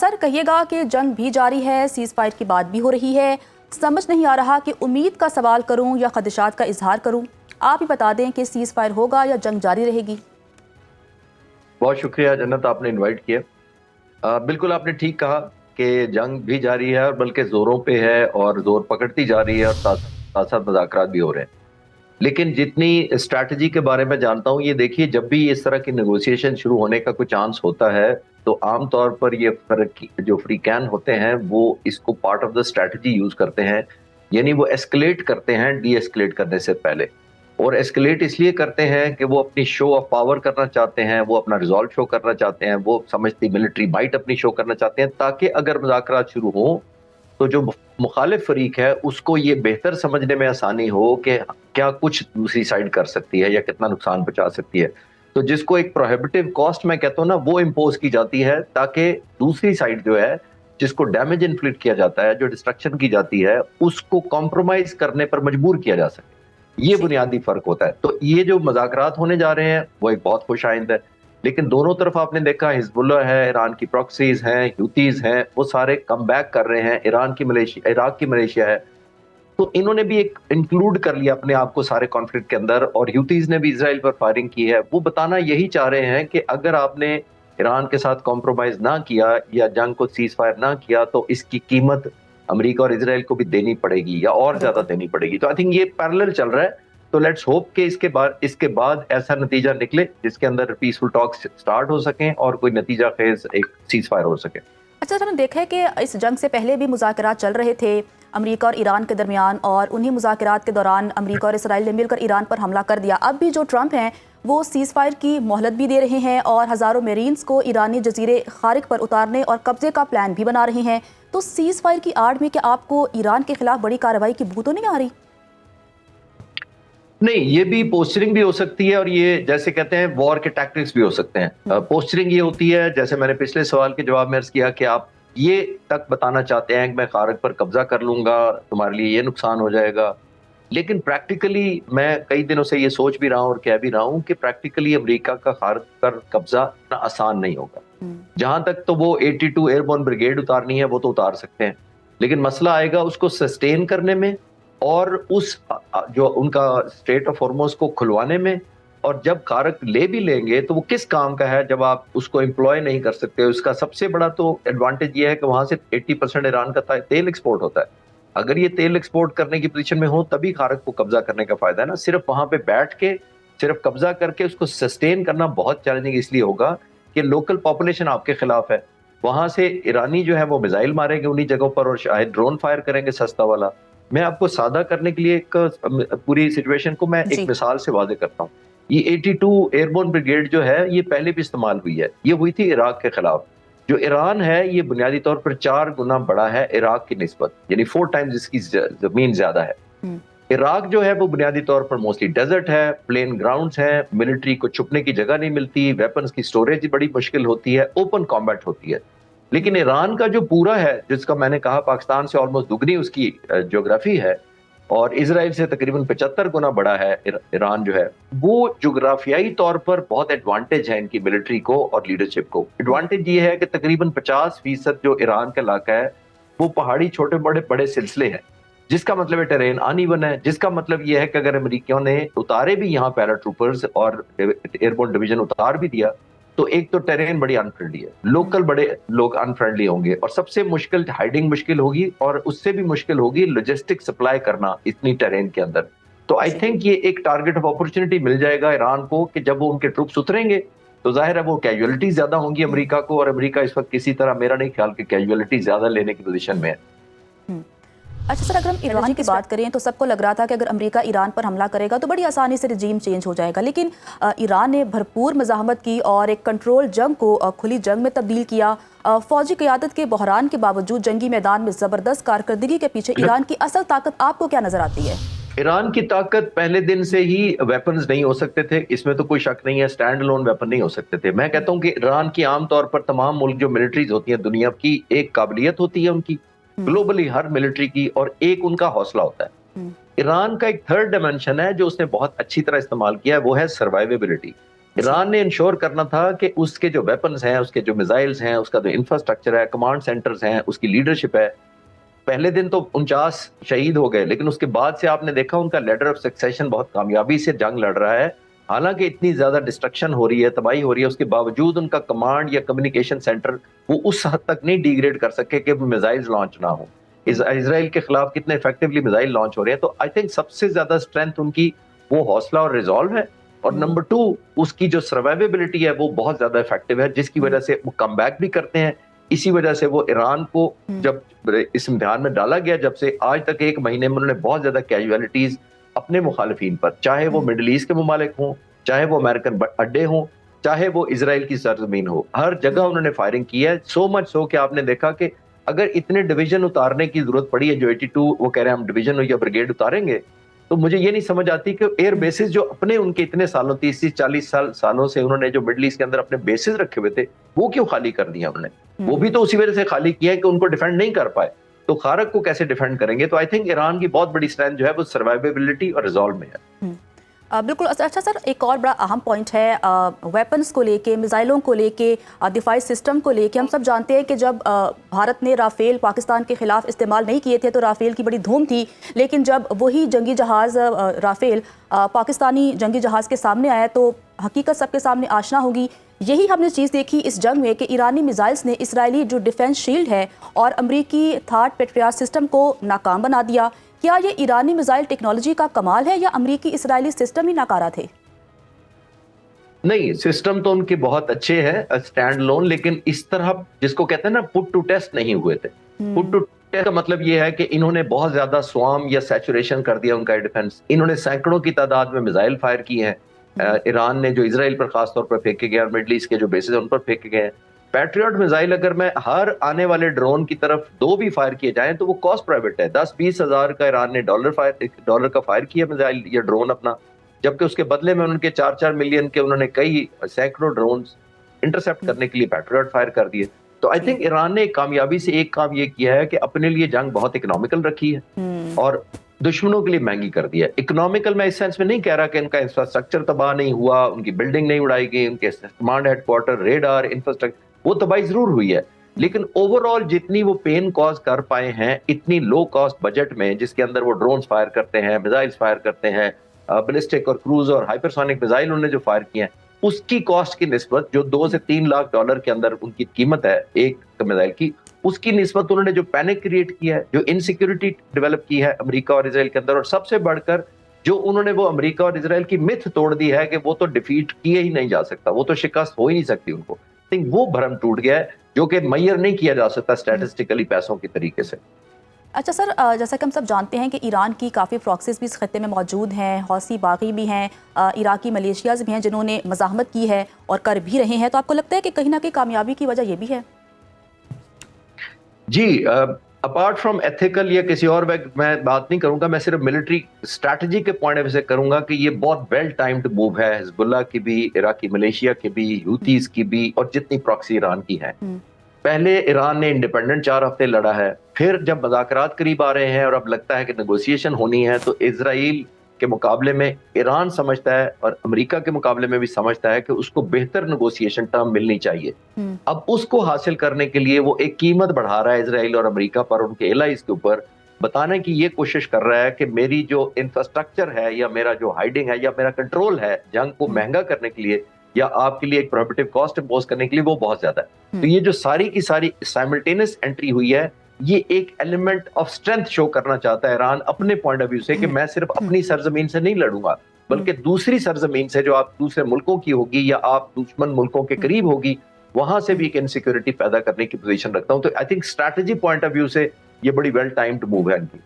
Sir कहिएगा कि जंग भी जारी है, सीज़ फायर की बात भी हो रही है, समझ नहीं आ रहा कि उम्मीद का सवाल करूं या खदशात का इजहार करूं। आप ही बता दें कि सीज़ फायर होगा या जंग जारी रहेगी। बहुत शुक्रिया जन्नत, आपने इनवाइट किया। बिल्कुल आपने ठीक कहा कि जंग भी जारी है और बल्कि जोरों पे है और जोर पकड़ती जा रही है और साथ साथ मुज़ाकरात भी हो रहे हैं। लेकिन जितनी स्ट्रैटेजी के बारे में जानता हूँ, ये देखिए जब भी इस तरह की नेगोशिएशन शुरू होने का कोई चांस होता है तो आमतौर पर ये जो फ्रीकैन होते हैं वो इसको part of the strategy use करते हैं, यानी वो एस्केलेट करते हैं डी एस्केलेट करने से पहले। और एस्केलेट इसलिए करते हैं कि वो अपनी शो ऑफ पावर करना चाहते हैं, वो अपना रिजॉल्व शो करना चाहते हैं, वो समझती मिलिट्री माइट अपनी शो करना चाहते हैं, ताकि अगर मुज़ाकरात शुरू हो तो जो मुखालिफ फरीक है उसको ये बेहतर समझने में आसानी हो कि क्या कुछ दूसरी साइड कर सकती है या कितना नुकसान पहुंचा सकती है। तो जिसको एक प्रोहिबिटिव कॉस्ट मैं कहता हूँ ना, वो इम्पोज की जाती है ताकि दूसरी साइड जो है, जिसको डैमेज इन्फ्लिक्ट किया जाता है, जो डिस्ट्रक्शन की जाती है, उसको कॉम्प्रोमाइज करने पर मजबूर किया जा सके। ये बुनियादी फर्क होता है। तो ये जो मुज़ाकरात होने जा रहे हैं वो एक बहुत खुश आइंद है, लेकिन दोनों तरफ आपने देखा हिजबुल्लाह है, ईरान की प्रॉक्सीज हैं, ह्यूतीज हैं, वो सारे कम बैक कर रहे हैं। इराक की मलेशिया है, तो इन्होंने भी एक इंक्लूड कर लिया अपने आप को सारे कॉन्फ्लिक्ट के अंदर। और ह्यूतीज ने भी इजराइल पर फायरिंग की है। वो बताना यही चाह रहे हैं कि अगर आपने ईरान के साथ कॉम्प्रोमाइज ना किया या जंग को सीज फायर ना किया तो इसकी कीमत अमेरिका और इजराइल को भी देनी पड़ेगी या और ज्यादा देनी पड़ेगी। तो आई थिंक ये पैरेलल चल रहा है। तो लेट्स होप कि इसके बाद ऐसा नतीजा निकले जिसके अंदर पीसफुल टॉक्स स्टार्ट हो सकें और कोई नतीजा खेज एक सीज फायर हो सके। अच्छा, हमने देखा है कि इस जंग से पहले भी मुज़ाकरात चल रहे थे अमेरिका और ईरान के दरमियान, और उन्हीं मुज़ाकरात के दौरान अमेरिका और इसराइल ने मिलकर ईरान पर हमला कर दिया। अब भी जो ट्रंप हैं वो सीज़ फायर की मोहलत भी दे रहे हैं और हज़ारों मेरीन्स को ईरानी जजीरे खारिक पर उतारने और कब्जे का प्लान भी बना रहे हैं। तो सीज़ फायर की आड़ में क्या आपको ईरान के खिलाफ बड़ी कार्रवाई की बू तो नहीं आ रही? नहीं, ये भी पोस्चरिंग भी हो सकती है और ये जैसे कहते हैं वॉर के टैक्टिक्स भी हो सकते हैं। पोस्चरिंग ये होती है, जैसे मैंने पिछले सवाल के जवाब में अर्ज किया, कि आप ये तक बताना चाहते हैं कि मैं खारक पर कब्जा कर लूंगा, तुम्हारे लिए ये नुकसान हो जाएगा। लेकिन प्रैक्टिकली मैं कई दिनों से ये सोच भी रहा हूँ और कह भी रहा हूँ कि प्रैक्टिकली अमेरिका का खारक पर कब्जा इतना आसान नहीं होगा। जहां तक तो वो 82 एयरबोर्न ब्रिगेड उतारनी है वो तो उतार सकते हैं, लेकिन मसला आएगा उसको सस्टेन करने में और उस जो उनका स्टेट ऑफ हॉर्मोज को खुलवाने में। और जब खारक ले भी लेंगे तो वो किस काम का है जब आप उसको एम्प्लॉय नहीं कर सकते। उसका सबसे बड़ा तो एडवांटेज ये है कि वहां से 80% ईरान का तेल एक्सपोर्ट होता है। अगर ये तेल एक्सपोर्ट करने की पोजीशन में हो तभी खारक को कब्जा करने का फायदा है ना। सिर्फ वहां पे बैठ के सिर्फ कब्जा करके उसको सस्टेन करना बहुत चैलेंजिंग इसलिए होगा कि लोकल पॉपुलेशन आपके खिलाफ है। वहां से ईरानी जो है वो मिसाइल मारेंगे उन्हीं जगहों पर और शायद ड्रोन फायर करेंगे सस्ता वाला। मैं आपको सादा करने के लिए एक पूरी सिचुएशन को मैं एक मिसाल से वादे करता हूँ। ये 82 एयरबोर्न ब्रिगेड जो है ये पहले भी इस्तेमाल हुई है। ये हुई थी इराक के खिलाफ। जो ईरान है ये बुनियादी तौर पर 4 गुना बड़ा है इराक की निस्बत, यानी 4 टाइम्स इसकी जमीन ज्यादा है। इराक जो है वो बुनियादी तौर पर मोस्टली डेजर्ट है, प्लेन ग्राउंड्स है, मिलिट्री को छुपने की जगह नहीं मिलती, वेपन्स की स्टोरेज बड़ी मुश्किल होती है, ओपन कॉम्बैट होती है। लेकिन ईरान का जो पूरा है, जिसका मैंने कहा पाकिस्तान से ऑलमोस्ट दुगनी उसकी ज्योग्राफी है और इजराइल से तकरीबन 75 गुना बड़ा है ईरान जो है, वो जोग्राफियाई तौर पर बहुत एडवांटेज है इनकी मिलिट्री को और लीडरशिप को। एडवांटेज ये है कि तकरीबन 50% जो ईरान का इलाका है वो पहाड़ी छोटे बड़े सिलसिले हैं, जिसका मतलब है टेरेन अनइवन है। जिसका मतलब ये है कि अगर अमेरिकियों ने उतारे भी यहाँ पैराट्रूपर्स और एयरबोर्न डिवीजन उतार भी दिया तो एक तो टेरेन बड़ी अनफ्रेंडली है, लोकल बड़े लोग अनफ्रेंडली होंगे और सबसे मुश्किल हाइडिंग मुश्किल होगी और उससे भी मुश्किल होगी लॉजिस्टिक सप्लाई करना इतनी टेरेन के अंदर। तो आई थिंक ये एक टारगेट ऑफ अपॉर्चुनिटी मिल जाएगा ईरान को कि जब वो उनके ट्रूप्स उतरेंगे तो जाहिर है वो कैजुअलिटी ज्यादा होंगी अमेरिका को, और अमेरिका इस वक्त किसी तरह मेरा नहीं ख्याल कि कैजुअलिटी ज्यादा लेने की पोजीशन में है। अच्छा सर, अगर हम ईरान की बात करें तो सबको लग रहा था कि अगर अमेरिका ईरान पर हमला करेगा तो बड़ी आसानी से रजीम चेंज हो जाएगा, लेकिन ईरान ने भरपूर मज़ाहमत की और एक कंट्रोल जंग को खुली जंग में तब्दील किया। फौजी क़यादत के बहरान के बावजूद जंगी मैदान में ज़बरदस्त कारकर्दगी के पीछे ईरान की असल ताकत आपको क्या नजर आती है? ईरान की ताकत पहले दिन से ही वेपन्स नहीं हो सकते थे, इसमें तो कोई शक नहीं है। स्टैंड अलोन वेपन नहीं हो सकते थे। मैं कहता हूँ कि ईरान की आमतौर पर तमाम मुल्क जो मिलिट्रीज होती हैं दुनिया की, एक काबिलियत होती है उनकी ग्लोबली हर मिलिट्री की, और एक उनका हौसला होता है। ईरान का एक थर्ड डायमेंशन है जो उसने बहुत अच्छी तरह इस्तेमाल किया है, वो है सर्वाइवेबिलिटी। ایران نے انشور کرنا تھا کہ اس کے جو ویپنز ہیں، اس کے جو میزائلز ہیں، اس کا جو انفراسٹرکچر ہے، کمانڈ سینٹرز ہیں، اس کی لیڈرشپ ہے. پہلے دن تو 49 شہید ہو گئے، لیکن اس کے بعد سے آپ نے دیکھا ان کا لیڈر آف سکسیشن بہت کامیابی سے جنگ لڑ رہا ہے. حالانکہ اتنی زیادہ ڈسٹرکشن ہو رہی ہے، تباہی ہو رہی ہے، اس کے باوجود ان کا کمانڈ یا کمیونیکیشن سینٹر وہ اس حد تک نہیں ڈی گریڈ کر سکے کہ وہ میزائلز لانچ نہ ہوں. اسرائیل کے خلاف کتنے افیکٹولی میزائل لانچ ہو رہے ہیں. تو آئی تھنک سب سے زیادہ اسٹرینتھ ان کی وہ حوصلہ اور ریزالو ہے. اور نمبر 2 اس کی جو سروائیویبلٹی ہے وہ بہت زیادہ افیکٹو ہے، جس کی وجہ سے وہ کم بیک بھی کرتے ہیں. اسی وجہ سے وہ ایران کو جب اس امتحان میں ڈالا گیا، جب سے آج تک 1 مہینے میں انہوں نے بہت زیادہ کیجویلٹیز اپنے مخالفین پر، چاہے وہ مڈل ایسٹ کے ممالک ہوں، چاہے وہ امریکن اڈے ہوں، چاہے وہ اسرائیل کی سرزمین ہو، ہر جگہ انہوں نے فائرنگ کی ہے. سو مچ سو کہ آپ نے دیکھا کہ اگر اتنے ڈویژن اتارنے کی ضرورت پڑی ہے، جو 82 وہ کہہ رہے ہیں ہم ڈویژن یا بریگیڈ اتاریں گے، تو مجھے یہ نہیں سمجھ آتی کہ ایئر بیسز جو اپنے ان کے اتنے سالوں 30-40 سالوں سے انہوں نے جو مڈل ایسٹ کے اندر اپنے بیسز رکھے ہوئے تھے، وہ کیوں خالی کر دیا انہوں نے؟ وہ بھی تو اسی وجہ سے خالی کیا ہے کہ ان کو ڈیفینڈ نہیں کر پائے. تو خارق کو کیسے ڈیفینڈ کریں گے؟ تو آئی تھنک ایران کی بہت بڑی اسٹرینتھ جو ہے وہ سروائیویبلٹی اور ریزالو میں ہے. بالکل. اچھا سر، ایک اور بڑا اہم پوائنٹ ہے ویپنز کو لے کے، میزائلوں کو لے کے، دفاعی سسٹم کو لے کے. ہم سب جانتے ہیں کہ جب بھارت نے رافیل پاکستان کے خلاف استعمال نہیں کیے تھے تو رافیل کی بڑی دھوم تھی، لیکن جب وہی جنگی جہاز رافیل پاکستانی جنگی جہاز کے سامنے آیا تو حقیقت سب کے سامنے آشنا ہوگی. یہی ہم نے چیز دیکھی اس جنگ میں کہ ایرانی میزائلز نے اسرائیلی جو ڈیفنس شیلڈ ہے اور امریکی تھاڈ پیٹریاٹ سسٹم کو ناکام بنا دیا. کیا یہ ایرانی میزائل ٹیکنالوجی کا کمال ہے یا امریکی اسرائیلی سسٹم ہی ناکارہ تھے؟ نہیں، سسٹم تو ان کے بہت اچھے ہیں اسٹینڈ لون، لیکن اس طرح جس کو کہتے ہیں نا پٹ ٹو ٹیسٹ نہیں ہوئے تھے. پٹ ٹو ٹیسٹ کا مطلب یہ ہے کہ انہوں نے بہت زیادہ سوام یا سیچوریشن کر دیا ان کا ڈیفنس. انہوں نے سینکڑوں کی تعداد میں میزائل فائر کیے ہیں. ایران نے جو اسرائیل پر خاص طور پر پھینکے گئے اور مڈل ایسٹ کے جو بیسز ہیں ان پر پھینکے گئے ہیں. پیٹریوٹ میزائل اگر میں ہر آنے والے ڈرون کی طرف 2 بھی فائر کیے جائیں تو وہ کاسٹ پرائیویٹ ہے. 10-20 ہزار کا ایران نے ڈالر کا فائر کیا میزائل یا ڈرون اپنا، جبکہ اس کے بدلے میں ان کے 4 ملین کے انہوں نے کئی سینکڑوں ڈرونز انٹرسپٹ کرنے کے لیے پیٹریوٹ فائر کر دیے. تو آئی تھنک ایران نے کامیابی سے ایک کام یہ کیا ہے کہ اپنے لیے جنگ بہت اکنامیکل رکھی ہے اور دشمنوں کے لیے مہنگی کر دیا. اکنامیکل میں اس سینس میں نہیں کہہ رہا کہ ان کا انفراسٹرکچر تباہ نہیں ہوا، ان کی بلڈنگ نہیں اڑائی گئی، ان کے command headquarter, radar, infrastructure وہ تباہی ضرور ہوئی ہے، لیکن اوور آل جتنی وہ پین کاز کر پائے ہیں اتنی لو کاسٹ بجٹ میں، جس کے اندر وہ ڈرونز فائر کرتے ہیں، میزائلز فائر کرتے ہیں، بلسٹک اور کروز اور ہائپرسونک میزائل انہوں نے جو فائر کیے ہیں، اس کی کاسٹ کی نسبت جو 2 سے 3 لاکھ ڈالر کے اندر ان کی قیمت ہے ایک میزائل کی، اس کی نسبت انہوں نے جو پینک کریٹ کیا ہے، جو انسیکیورٹی ڈیولپ کی ہے امریکہ اور اسرائیل کے اندر، اور سب سے بڑھ کر جو انہوں نے وہ امریکہ اور اسرائیل کی متھ توڑ دی ہے کہ وہ تو ڈیفیٹ کیے ہی نہیں جا سکتا، وہ تو شکست ہو ہی نہیں سکتی ان کو. وہ بھرم ٹوٹ گیا ہے جو کہ میئر نہیں کیا جا سکتا اسٹیٹسٹیکلی پیسوں کے طریقے سے. اچھا سر، جیسا کہ ہم سب جانتے ہیں کہ ایران کی کافی پراکسیز بھی اس خطے میں موجود ہیں، حوثی باغی بھی ہیں، عراقی ملیشیاز بھی ہیں جنہوں نے مزاحمت کی ہے اور کر بھی رہے ہیں. تو آپ کو لگتا ہے کہ کہیں نہ کہیں کامیابی کی وجہ یہ بھی ہے؟ جی، اپارٹ فرام ایتھیکل یا کسی اور میں بات نہیں کروں گا، میں صرف ملٹری اسٹریٹجی کے پوائنٹ آف ویو سے کروں گا کہ یہ بہت ویل ٹائمڈ موو ہے حزب اللہ کی بھی، عراقی ملیشیا کی بھی، حوتیز کی بھی، اور جتنی پراکسی ایران کی ہے. پہلے ایران نے انڈیپینڈنٹ 4 ہفتے لڑا ہے، پھر جب مذاکرات قریب آ رہے ہیں اور اب لگتا ہے کہ نیگوسیشن ہونی ہے، تو اسرائیل کے مقابلے میں ایران سمجھتا ہے اور امریکہ کے مقابلے میں بھی سمجھتا ہے کہ اس کو بہتر نیگوسیشن ٹرم ملنی چاہیے. اب اس کو حاصل کرنے کے لیے وہ ایک قیمت بڑھا رہا ہے اسرائیل اور امریکہ پر، ان کے الائز کے اوپر، بتانے کی یہ کوشش کر رہا ہے کہ میری جو انفراسٹرکچر ہے یا میرا جو ہائیڈنگ ہے یا میرا کنٹرول ہے جنگ کو مہنگا کرنے کے لیے یا آپ کے لیے ایک پروہیبٹیو کاسٹ امپوز کرنے کے لیے، وہ بہت زیادہ ہے. تو یہ جو ساری کی ساری سائملٹینس انٹری ہوئی ہے، یہ ایک ایلیمنٹ آف اسٹرینتھ شو کرنا چاہتا ہے ایران اپنے پوائنٹ آف ویو سے کہ میں صرف اپنی سرزمین سے نہیں لڑوں گا بلکہ دوسری سرزمین سے جو آپ دوسرے ملکوں کی ہوگی یا آپ دشمن ملکوں کے قریب ہوگی، وہاں سے بھی ایک انسیکیورٹی پیدا کرنے کی پوزیشن رکھتا ہوں. تو I think strategy point of view سے یہ بڑی ویل ٹائمڈ موو ہے ان کی.